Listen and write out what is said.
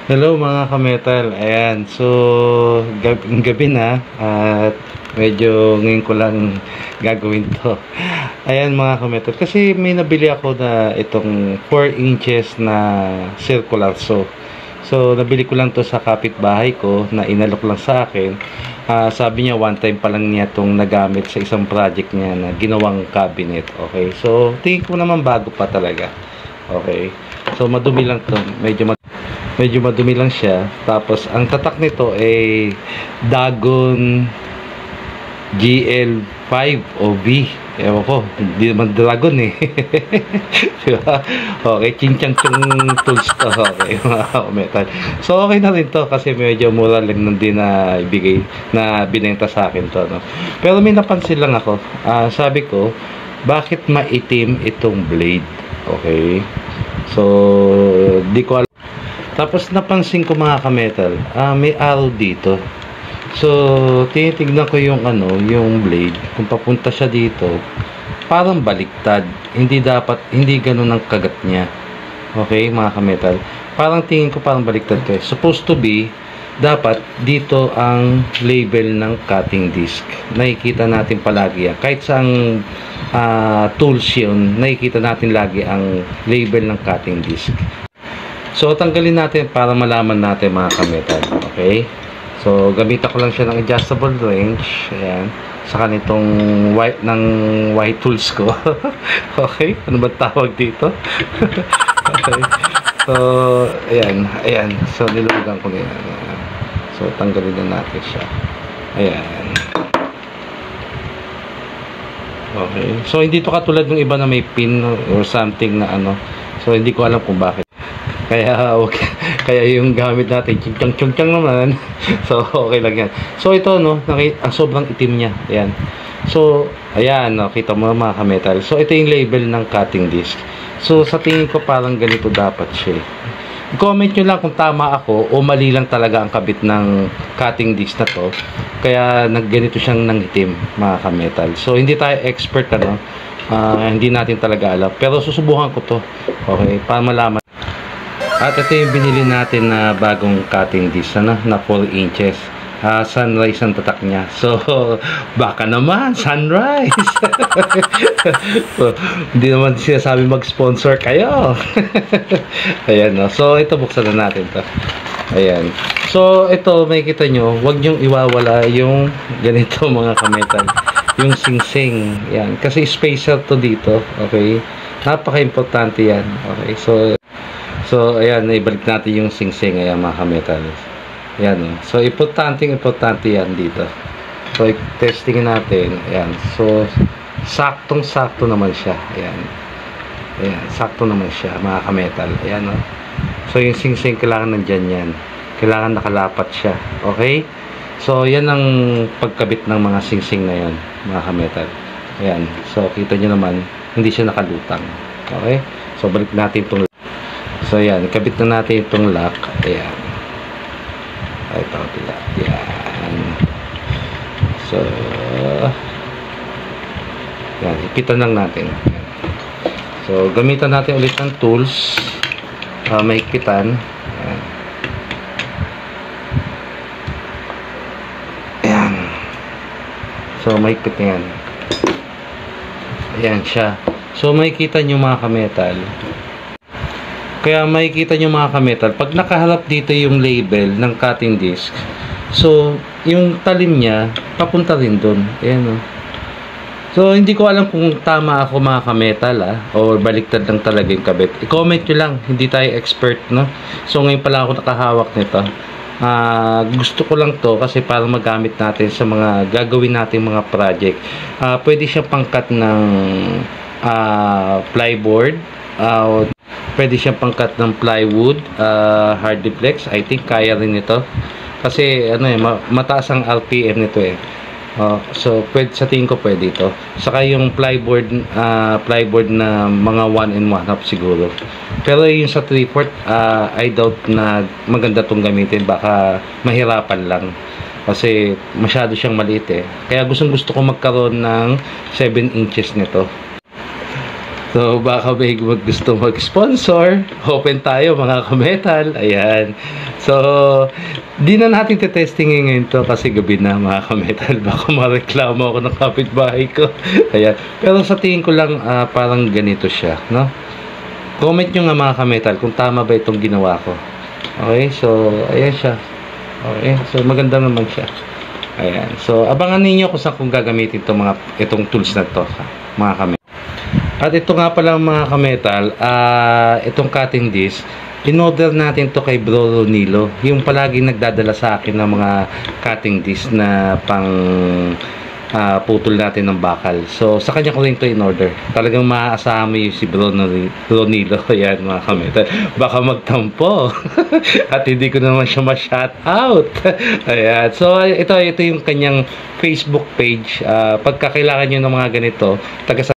Hello mga kametal, ayan, so gabi na at medyo ngayon ko lang gagawin to. Ayan mga kametal, kasi may nabili ako na itong 4 inches na circular saw. So nabili ko lang to sa kapitbahay ko na inalok lang sa akin. Sabi niya one time pa lang niya itong nagamit sa isang project niya na ginawang cabinet. Okay, so tingin ko naman bago pa talaga. Okay, so madumi lang to, medyo madumi lang siya. Tapos ang tatak nito ay Dagon GL5 o V, ewan ko, hindi naman Dragon eh. Diba? Okay, chinchang-chung tools to. Okay, mga metal. So okay na rin to kasi medyo mura lang nun din na ibigay, na binenta sa akin to, no? Pero may napansin lang ako. Sabi ko, bakit maitim itong blade? Okay, so di ko alam. Tapos napansin ko mga kametal, may arrow dito. So tinitignan ko yung yung blade, kung papunta siya dito, parang baliktad. Hindi ganun ang kagat niya. Okay mga kametal, parang tingin ko parang baliktad ko. Supposed to be, dapat dito ang label ng cutting disc. Nakikita natin palagi yan. Kahit saang tools yun, nakikita natin lagi ang label ng cutting disc. So tanggalin natin para malaman natin mga kametal. Okay, so gamitan ko lang siya ng adjustable wrench. Ayan, saka nitong white tools ko. Okay, ano ba tawag dito? Okay, so ayan, so nilugan ko na yan. So tanggalin na natin siya. Ayan. Okay, so hindi to katulad ng iba na may pin or something na so hindi ko alam kung bakit. Kaya okay, kaya yung gamit natin ching-chang naman. So okay lang yan. So ito sobrang itim niya. Ayan. So ayan, kita mo mga kametal. So ito yung label ng cutting disc. So sa tingin ko parang ganito dapat siya. Comment nyo lang kung tama ako o mali lang talaga ang kabit ng cutting disc na to. Kaya nagganito siyang nangitim mga kametal. So hindi tayo expert hindi natin talaga alam. Pero susubukan ko to. Okay, para malaman. At ito yung binili natin na bagong cutting disc na 4 inches. Sunrise ang tatak niya. So baka naman sunrise. So, hindi naman sinasabi mag-sponsor kayo. Ayan, no? So ito, buksan na natin to. Ayan. So ito, makikita nyo, huwag nyong iwawala yung ganito mga kametal, yung sing-sing. Ayan, kasi spacer to dito. Okay, napaka-importante yan. Okay, so ayan, naibalik natin yung sing-sing. Ayan mga kametal. Ayan, so importante yan dito. So testingin natin. Ayan, so saktong-sakto naman siya. Ayan, sakto naman siya mga kametal. Ayan, no? So yung sing-sing kailangan nandyan yan. Kailangan nakalapat siya. Okay, so yan ang pagkabit ng mga sing-sing na yan mga kametal. Ayan, so kita nyo naman hindi siya nakalutang. Okay, so balik natin itong. So ayan, kabit na natin itong lock. Ayan. Ito pila. Ayan. So ayan, ipitan lang natin. Ayan. So gamitan natin ulit ng tools. Mahikitan. Ayan. Ayan. So mahigpit na yan. Ayan siya. So makikita nyo mga kametal. Kaya makikita nyo mga kametal, pag nakaharap dito yung label ng cutting disc, so yung talim niya papunta rin dun. Ayan, no? So hindi ko alam kung tama ako mga kametal o baliktad lang talaga yung kabit. I-comment nyo lang, hindi tayo expert, no? So ngayon pala ako nakahawak nito. Gusto ko lang to kasi para magamit natin sa mga gagawin natin mga project. Pwede siyang pangkat ng plyboard, pwede siyang pangkat ng plywood, hardiplex. I think kaya rin ito kasi mataas ang RPM nito eh. So pwede, sa tingin ko pwede ito. Saka yung plyboard na mga 1 1/2 siguro. Pero yung sa 3/4 I doubt na maganda tong gamitin. Baka mahirapan lang kasi masyado siyang maliit eh. Kaya gusto ko magkaroon ng 7 inches nito. So, baka may gusto mag-sponsor. Open tayo, mga kametal. Ayan. So, di na natin testingin ngayon to kasi gabi na, mga kametal. Baka mareklamo ako ng kapitbahay ko. Ayan. Pero sa tingin ko lang, parang ganito siya, no? Comment nyo nga, mga kametal, kung tama ba itong ginawa ko. Okay? So, ayan siya. Okay? So, maganda naman siya. Ayan. So, abangan ninyo kung saan kong gagamitin itong tools na to, mga kametal. At ito nga pala mga kametal, itong cutting disc, in-order natin to kay Bro Ronilo. Yung palaging nagdadala sa akin ng mga cutting disc na pang putol natin ng bakal. So, sa kanya ko rin ito in-order. Talagang maaasahan mo yung si Bro Ronilo. Ayan mga kametal. Baka magtampo. At hindi ko naman siya ma-shout out. Ayan. So, ito yung kanyang Facebook page. Pagka kailangan nyo ng mga ganito, taga